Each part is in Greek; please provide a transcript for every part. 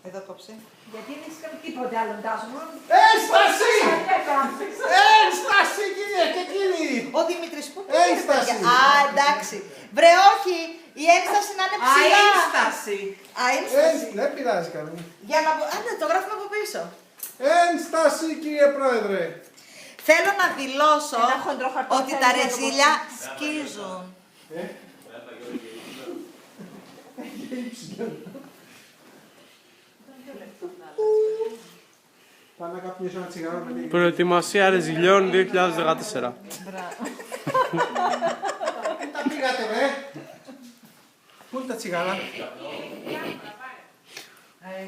Εδώ κόψε. Γιατί δεν είσαι τίποτε άλλο, Τάσο. Ένσταση! Ένσταση, κυρία και κύριοι! Ο Δημήτρης που Ένσταση! Α, εντάξει. Βρε, όχι. Η ένσταση να είναι ψηλά. Αένσταση. Α, ένσταση. Δεν πειράζει κανένα. Για να... Α, ναι, το γράφουμε από πίσω. Ένσταση, κύριε Πρόεδρε! Θέλω να δηλώσω Ένα χοντρό χαρτί ότι θέλει τα να το ρεζίλια σκίζουν. Πάμε να καπνίσω ένα τσιγάρο με την... Προετοιμασία ρεζιλιών 2014. Πού τα πήγατε, ρε! Πού είναι τα τσιγάρα?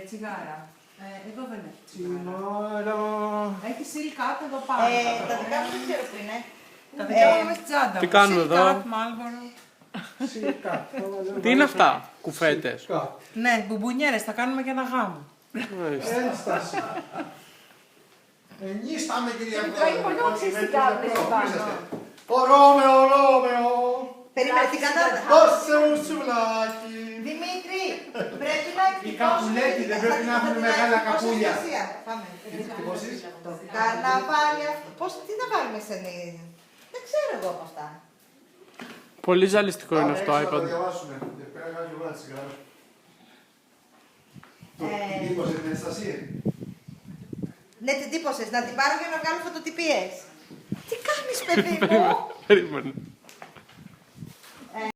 Τσιγάρα. Εδώ δεν είναι. Τσιγάρα... Έχει στείλει κάτω εδώ πάνω. Τα δικά μου δεν ξέρω που είναι. Τα δικά μου είναι στη τσάντα. Τι κάνουμε εδώ? Σιλικά. Τι είναι αυτά, κουφέτες? Ναι, μπουμπουνιέρες, θα κάνουμε και ένα γάμο. Ένσταση. Ενίσταμε, κυρία Το Πρόεδρε. είπα εγώ, ξέρεις τι κάνουν στο πάνω. Ο Ρώμεο, Ρώμεο. Περίμενε, τι κάνατε. Δώσε μου σουβλάκι. Δημήτρη, πρέπει να εκτυπώσουμε... καπουλέτη, δεν πρέπει να έχουν μεγάλα καπούλια. Πάμε. Εκτυπώσεις. Το καρναβάλι αυτό. Πώς, τι να βάλουμε σε δεν ξέρω εγώ από αυτά. Πολύ ζαλιστικό είναι αυτό, Θα iPad. διαβάσουμε. Πέρα κάνω και εγώ ένα τσιγάρο. Το τύπωσες την ένσταση. Ναι, την τύπωσες. Να την πάρω για να βγάλω φωτοτυπίες. Τι κάνεις, παιδί μου. Περίμενε.